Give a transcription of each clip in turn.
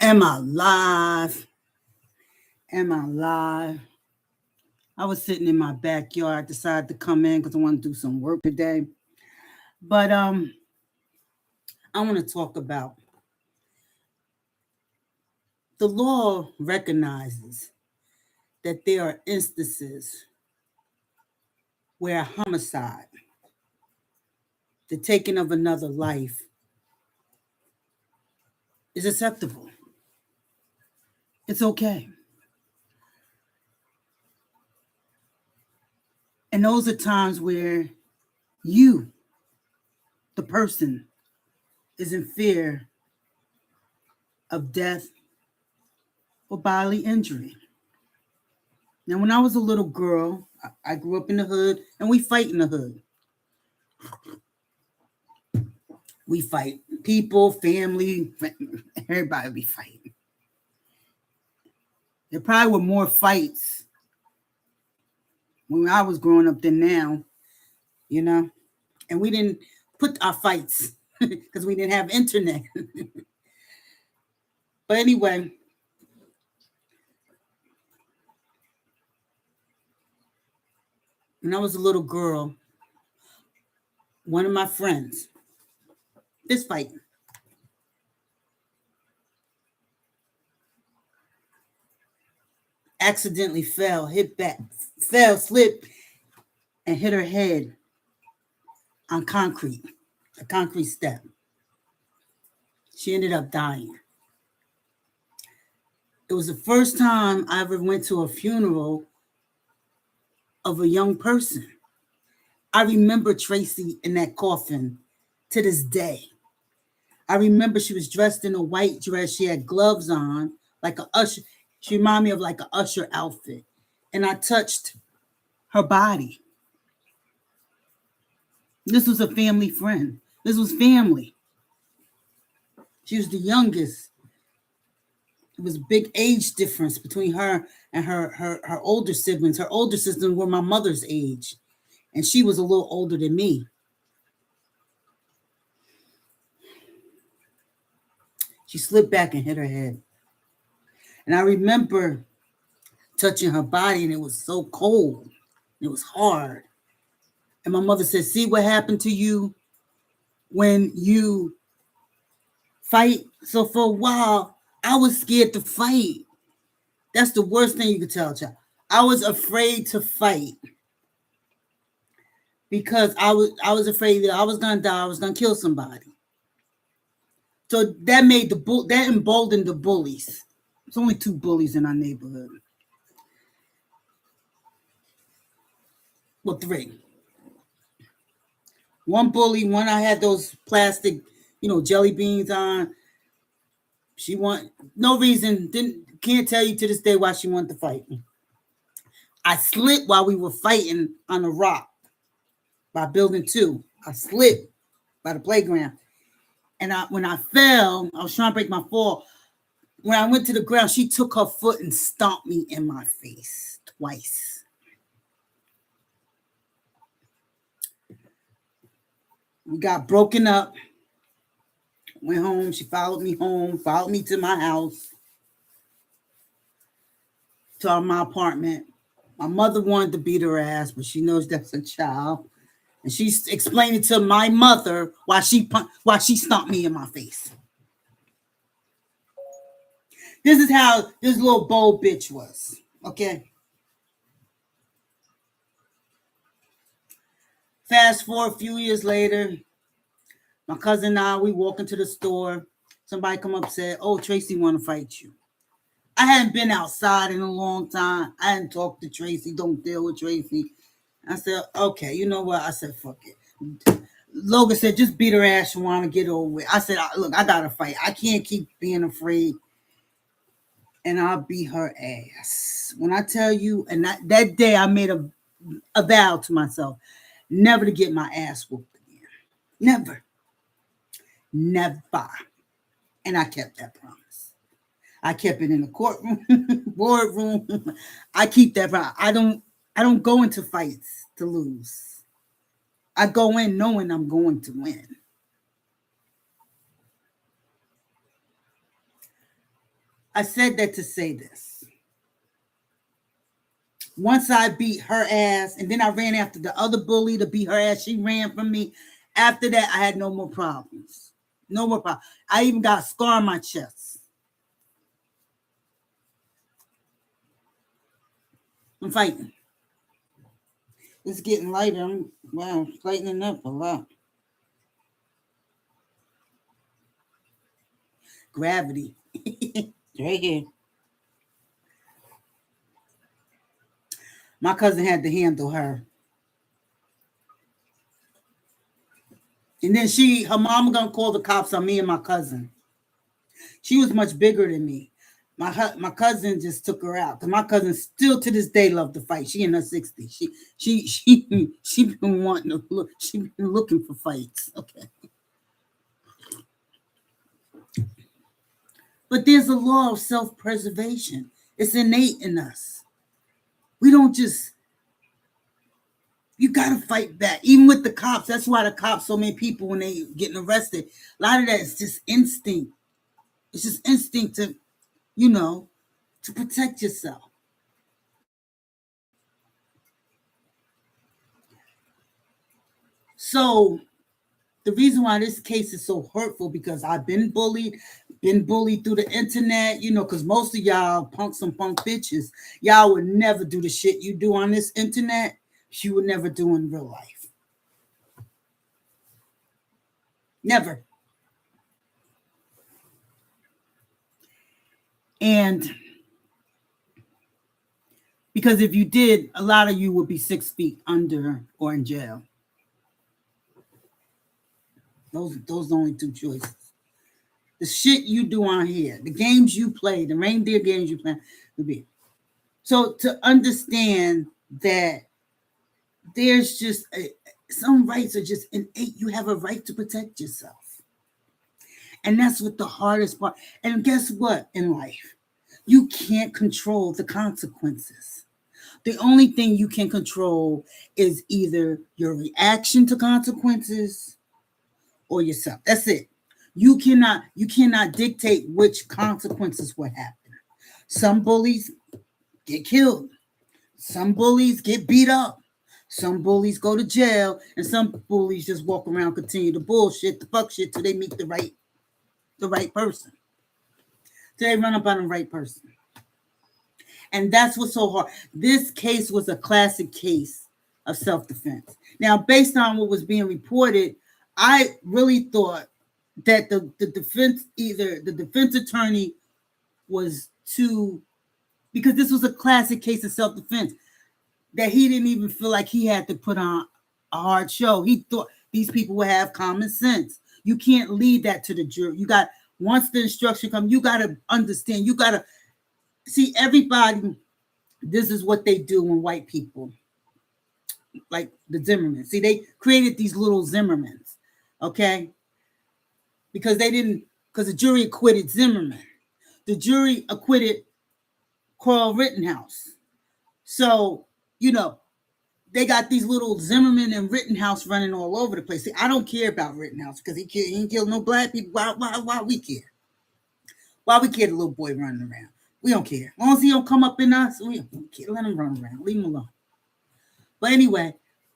Am I live? Am I live? I was sitting in my backyard, decided to come in because I want to do some work today. But I want to talk about the law recognizes that there are instances where homicide, the taking of another life, is acceptable. It's okay. And those are times where you, the person, is in fear of death or bodily injury. Now, when I was a little girl, I grew up in the hood, and we fight in the hood. We fight people, family, everybody be fighting. There probably were more fights when I was growing up than now, you know? And we didn't put our fights because we didn't have internet. But anyway, when I was a little girl, one of my friends, this fighting, accidentally fell, slipped, and hit her head on concrete, a concrete step. She ended up dying. It was the first time I ever went to a funeral of a young person. I remember Tracy in that coffin to this day. I remember she was dressed in a white dress. She had gloves on, like a usher. She reminded me of like an usher outfit. And I touched her body. This was a family friend. This was family. She was the youngest. It was a big age difference between her and her older siblings. Her older siblings were my mother's age, and she was a little older than me. She slipped back and hit her head. And I remember touching her body, and it was so cold. It was hard. And my mother said, "See what happened to you when you fight?" So for a while, I was scared to fight. That's the worst thing you could tell a child. I was afraid to fight because I was afraid that I was gonna die. I was gonna kill somebody. So that that emboldened the bullies. There's only 2 bullies in our neighborhood. Well, 3. One bully, one I had those plastic, jelly beans on. She want no reason. Can't tell you to this day why she wanted to fight me. I slipped while we were fighting on a rock by building 2. I slipped by the playground. And when I fell, I was trying to break my fall. When I went to the ground, she took her foot and stomped me in my face twice. We got broken up. Went home. She followed me home, followed me to my house, to my apartment. My mother wanted to beat her ass, but she knows that's a child. And she's explaining to my mother why she stomped me in my face. This is how this little bold bitch was. Okay. Fast forward a few years later, my cousin and I, we walk into the store. Somebody come up and said, "Oh, Tracy want to fight you." I hadn't been outside in a long time. I hadn't talked to Tracy. Don't deal with Tracy. I said, "Okay, you know what?" I said, "Fuck it." Logan said, "Just beat her ass. You want to get over it." I said, "Look, I got to fight. I can't keep being afraid." And I'll beat her ass. When I tell you, and that day I made a vow to myself, never to get my ass whooped again. Never. Never. And I kept that promise. I kept it in the courtroom, boardroom. I keep that promise. I don't go into fights to lose. I go in knowing I'm going to win. I said that to say this. Once I beat her ass, and then I ran after the other bully to beat her ass, she ran from me. After that, I had no more problems. No more problems. I even got a scar on my chest. I'm fighting. It's getting lighter. Wow, it's lightening up a lot. Gravity. Right here. My cousin had to handle her. And then her mama gonna call the cops on me and my cousin. She was much bigger than me. My cousin just took her out because my cousin still to this day loved to fight. She in her 60s. She been wanting to look. She been looking for fights. Okay. But there's a law of self-preservation. It's innate in us. We don't just. You gotta fight back, even with the cops. That's why the cops, so many people when they getting arrested, a lot of that is just instinct. It's just instinct to, to protect yourself. So the reason why this case is so hurtful because I've been bullied through the internet, because most of y'all some punk bitches, y'all would never do the shit you do on this internet. You would never do in real life. Never. And because if you did, a lot of you would be 6 feet under or in jail. Those are the only two choices. The shit you do on here, the games you play, the reindeer games you play, would be. So to understand that there's just some rights are just innate. You have a right to protect yourself. And that's what the hardest part. And guess what in life? You can't control the consequences. The only thing you can control is either your reaction to consequences or yourself. That's it. You cannot dictate which consequences will happen. Some bullies get killed. Some bullies get beat up. Some bullies go to jail, and some bullies just walk around, continue to bullshit, the fuck shit till they meet the right person. Till they run up on the right person. And that's what's so hard. This case was a classic case of self-defense. Now, based on what was being reported, I really thought that the defense attorney was too, because this was a classic case of self-defense, that he didn't even feel like he had to put on a hard show. He thought these people would have common sense. You can't leave that to the jury. Once the instruction comes, you got to understand. You got to see everybody. This is what they do when white people, like the Zimmermans. See, they created these little Zimmermans, okay? Because the jury acquitted Zimmerman. The jury acquitted Carl Rittenhouse. So, they got these little Zimmerman and Rittenhouse running all over the place. See, I don't care about Rittenhouse because he ain't killed no black people. Why we care? Why we care the little boy running around? We don't care. As long as he don't come up in us, we don't care. Let him run around. Leave him alone. But anyway,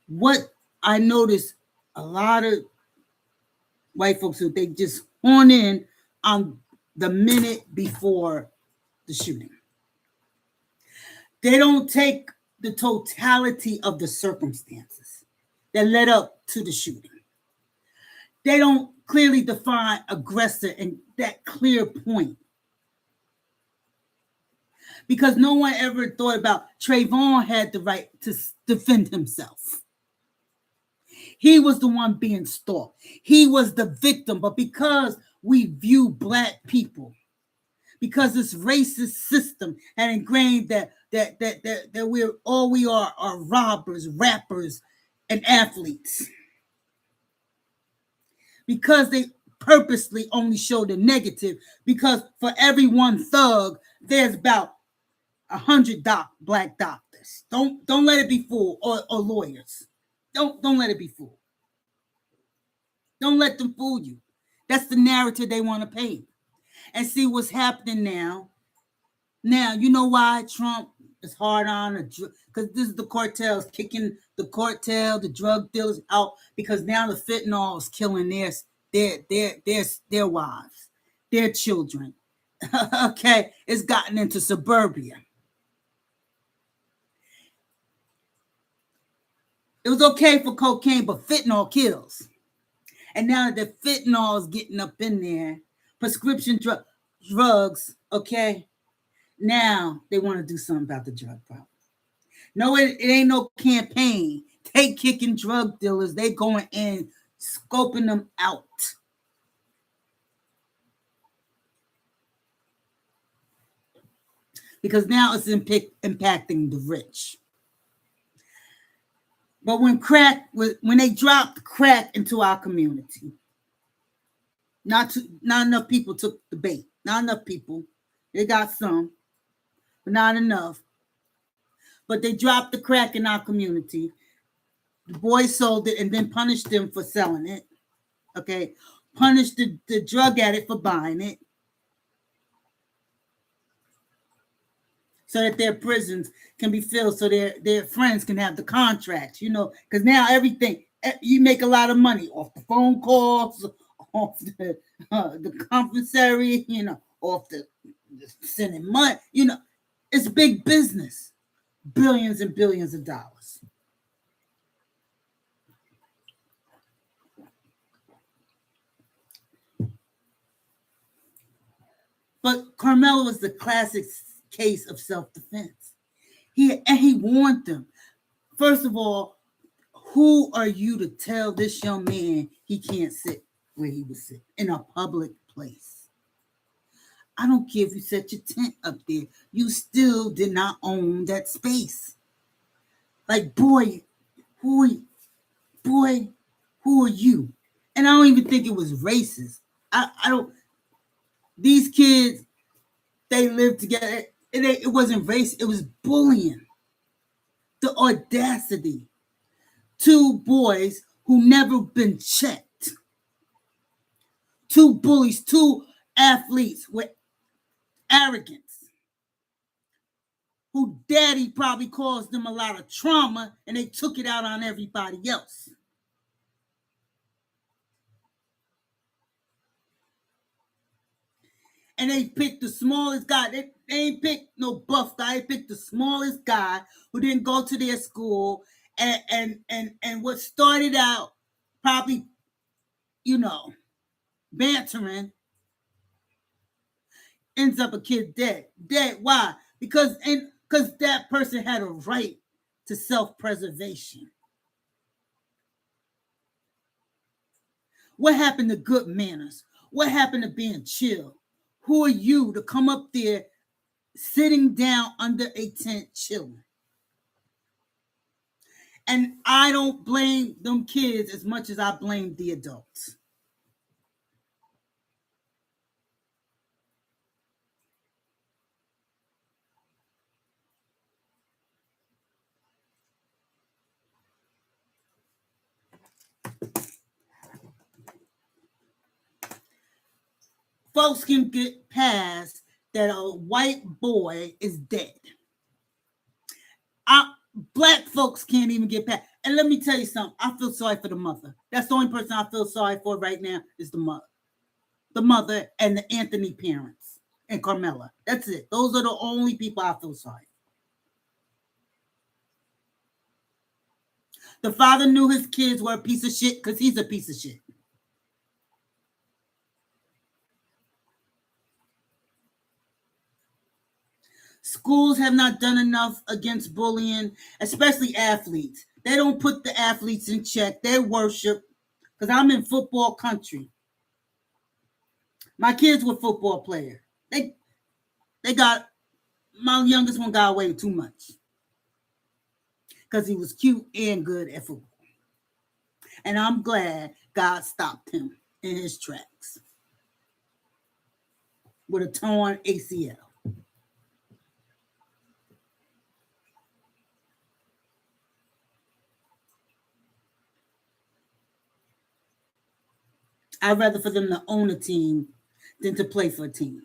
what I noticed, a lot of white folks who they just horn in on the minute before the shooting. They don't take the totality of the circumstances that led up to the shooting. They don't clearly define aggressor in that clear point. Because no one ever thought about Trayvon had the right to defend himself. He was the one being stalked. He was the victim. But because we view black people, because this racist system had ingrained that we're all we are robbers, rappers, and athletes. Because they purposely only show the negative, because for every one thug, there's about 100 black doctors. Don't let it be fooled, or lawyers. Don't let it be fooled. Don't let them fool you. That's the narrative they want to paint. And see what's happening now Now, you know why Trump is hard on because this is the cartels kicking the cartel, the drug dealers out because now the fentanyl is killing their wives, their children. Okay, it's gotten into suburbia. It was okay for cocaine, but fentanyl kills. And now that the fentanyl is getting up in there, prescription drugs, okay, now they want to do something about the drug problem. No, it ain't no campaign. They kicking drug dealers. They going in, scoping them out. Because now it's impacting the rich. But when they dropped crack into our community, not enough people took the bait. Not enough people. They got some, but not enough. But they dropped the crack in our community. The boys sold it and then punished them for selling it. Okay. Punished the drug addict for buying it. So that their prisons can be filled, so their friends can have the contracts, because now everything, you make a lot of money off the phone calls, off the commissary, off the sending money, it's big business, billions and billions of dollars. But Carmelo was the classic case of self-defense. He warned them. First of all, who are you to tell this young man he can't sit where he was sitting in a public place? I don't care if you set your tent up there. You still did not own that space. Like, boy, who are you? And I don't even think it was racist. I don't. These kids, they lived together. It wasn't race. It was bullying. The audacity. Two boys who never been checked. Two bullies, two athletes with arrogance. Who daddy probably caused them a lot of trauma and they took it out on everybody else. And they picked the smallest guy. They ain't picked no buff guy. They picked the smallest guy who didn't go to their school. And what started out probably, bantering, ends up a kid dead. Dead. Why? Because that person had a right to self-preservation. What happened to good manners? What happened to being chill? Who are you to come up there sitting down under a tent chilling? And I don't blame them kids as much as I blame the adults. Folks can get past that a white boy is dead. Black folks can't even get past. And let me tell you something. I feel sorry for the mother. That's the only person I feel sorry for right now is the mother. The mother and the Anthony parents and Carmela. That's it. Those are the only people I feel sorry. The father knew his kids were a piece of shit because he's a piece of shit. Schools have not done enough against bullying, especially athletes. They don't put the athletes in check. They worship, because I'm in football country. My kids were football players. They got, my youngest one got away with too much. Because he was cute and good at football. And I'm glad God stopped him in his tracks with a torn ACL. I'd rather for them to own a team than to play for a team.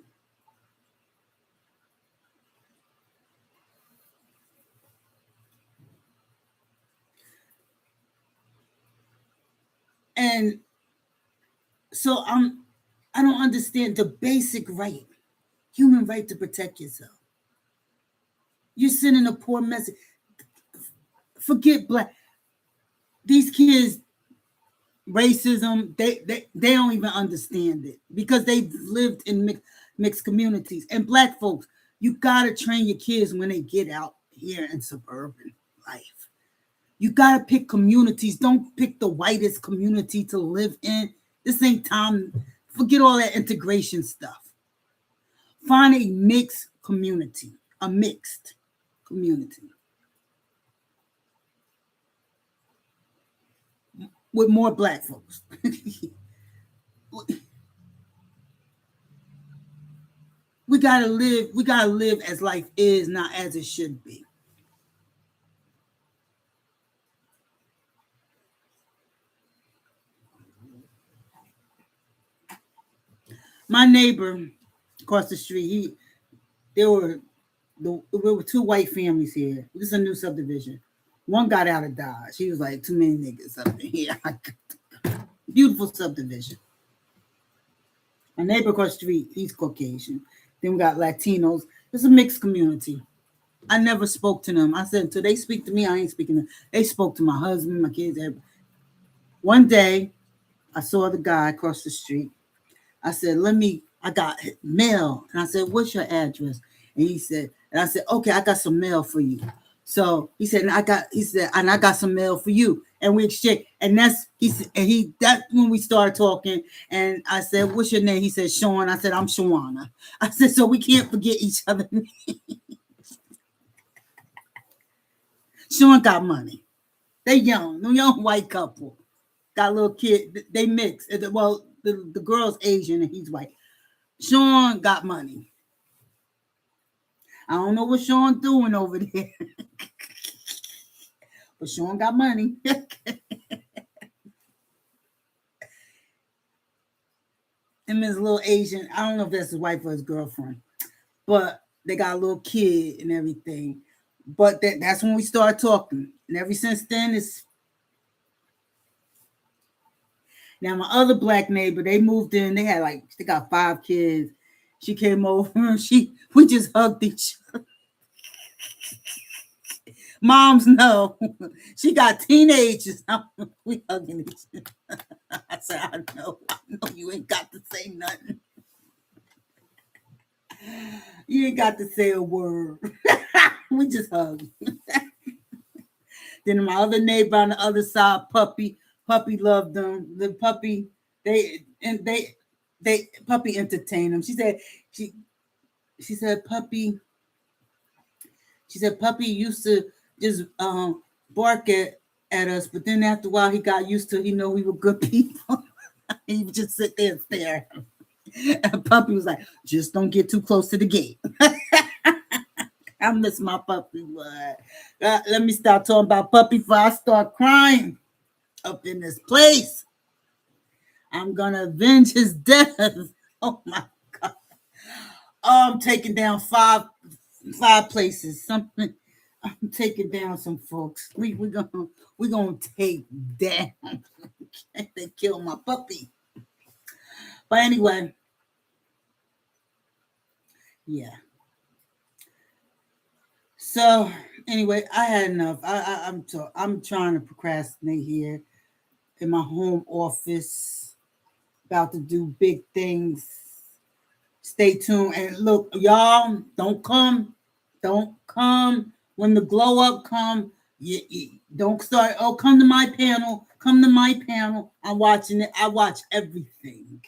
And so I don't understand the basic right, human right to protect yourself. You're sending a poor message. Forget black. These kids, racism, they don't even understand it because they've lived in mixed communities. And black folks, you gotta train your kids when they get out here in suburban life. You gotta pick communities. Don't pick the whitest community to live in. This ain't time. Forget all that integration stuff. Find a mixed community, a mixed community with more black folks. We gotta live. We gotta live as life is, not as it should be. My neighbor across the street, there were two white families here. This is a new subdivision. One got out of Dodge. He was like, too many niggas up in here. Beautiful subdivision. My neighbor across the street, he's Caucasian. Then we got Latinos. It's a mixed community. I never spoke to them. I said, until they speak to me, I ain't speaking to them. They spoke to my husband, my kids, everybody. One day, I saw the guy across the street. I said, I got mail. And I said, what's your address? And I said, okay, I got some mail for you. So he said, and I got some mail for you. And we exchanged. And that's when we started talking. And I said, what's your name? He said, Sean. I said, I'm Shawana. I said, so we can't forget each other. Sean got money. They young white couple. Got a little kid. They mix. Well, the girl's Asian and he's white. Sean got money. I don't know what Sean doing over there. But Sean got money. Him his little Asian. I don't know if that's his wife or his girlfriend. But they got a little kid and everything. But that's when we started talking. And ever since then, it's now my other black neighbor, they moved in, they got 5 kids. She came over and we just hugged each other. Moms know. She got teenagers. We hugging each other. I said, I know you ain't got to say nothing. You ain't got to say a word. We just hug. Then my other neighbor on the other side, Puppy loved them. The puppy, they Puppy entertained them. She said Puppy used to just bark at us, but then after a while he got used to, we were good people. He would just sit there and stare. And Puppy was like, just don't get too close to the gate. I miss my puppy. Let me start talking about Puppy before I start crying up in this place. I'm gonna avenge his death. Oh my God. I'm taking down five places. Something. I'm taking down some folks. We gonna take down. They killed my puppy. But anyway, yeah. So anyway, I had enough. I'm trying to procrastinate here in my home office. About to do big things. Stay tuned and look, y'all. Don't come when the glow up come. You don't start. Oh, come to my panel. Come to my panel. I'm watching it. I watch everything.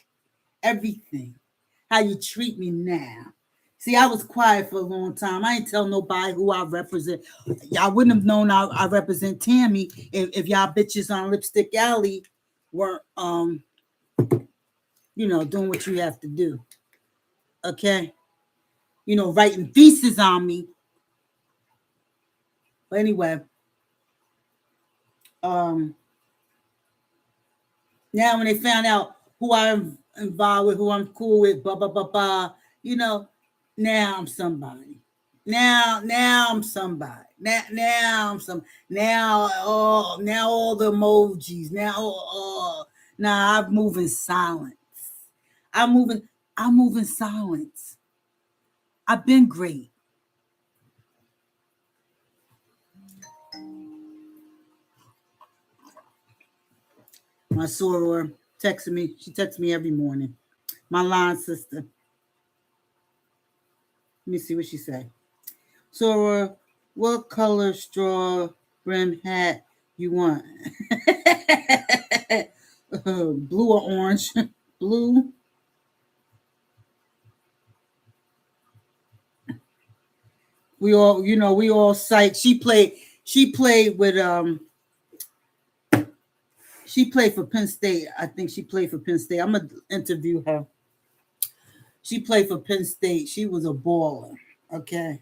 How you treat me now. See, I was quiet for a long time. I ain't tell nobody who I represent. Y'all wouldn't have known I represent Tammy if y'all bitches on Lipstick Alley weren't doing what you have to do. Okay? Writing thesis on me. But anyway, now when they found out who I'm involved with, who I'm cool with, blah blah blah blah, now I'm somebody. Now I'm somebody. Now I'm some. Now all the emojis. Now Nah, I move in silence. I move in silence. I've been great. My soror texted me. She texts me every morning. My line sister. Let me see what she say. Soror, what color straw brim hat you want? Blue or orange? Blue. We all psyched. She played with she played for Penn State. I think she played for Penn State. I'm gonna interview her. She played for Penn State. She was a baller. Okay.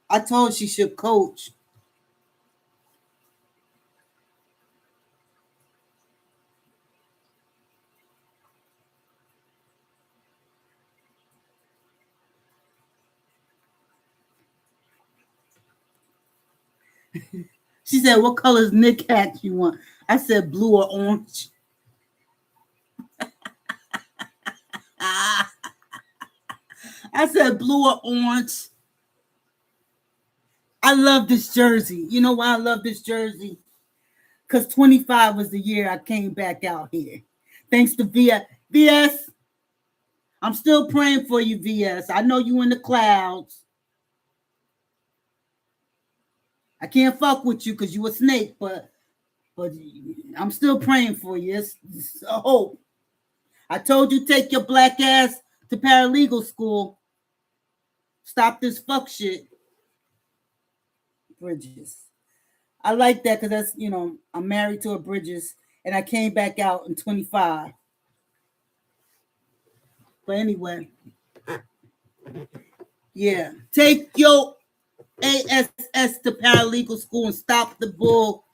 I told she should coach. She said, "What color's Nick hat you want?" I said, "Blue or orange." I said, "Blue or orange." I love this jersey. You know why I love this jersey? Because 25 was the year I came back out here. Thanks to VS. I'm still praying for you, VS. I know you in the clouds. I can't fuck with you because you a snake, but I'm still praying for you. It's a hope. I told you take your black ass to paralegal school. Stop this fuck shit. Bridges. I like that because I'm married to a Bridges and I came back out in 25. But anyway, yeah. Take your ASS to paralegal school and stop the bull.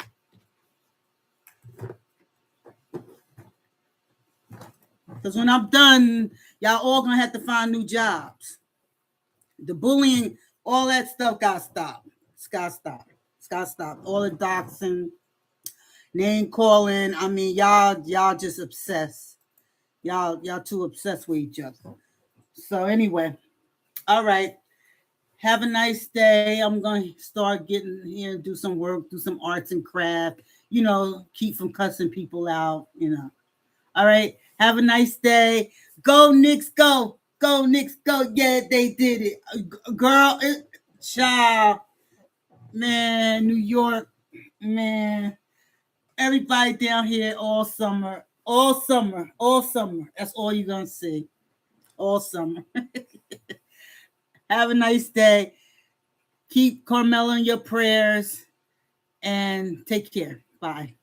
Because when I'm done, y'all all gonna have to find new jobs. The bullying, all that stuff got stopped. It's got stopped. It's got stopped. All the doxing, name calling. I mean, y'all just obsessed. Y'all too obsessed with each other. So anyway, all right. Have a nice day. I'm gonna start getting here, do some work, do some arts and craft. Keep from cussing people out. All right. Have a nice day. Go Knicks, go. Go Knicks, go. Yeah, they did it. Girl, child, man, New York, man. Everybody down here all summer. All summer. All summer. That's all you're going to see. All summer. Have a nice day. Keep Carmela in your prayers and take care. Bye.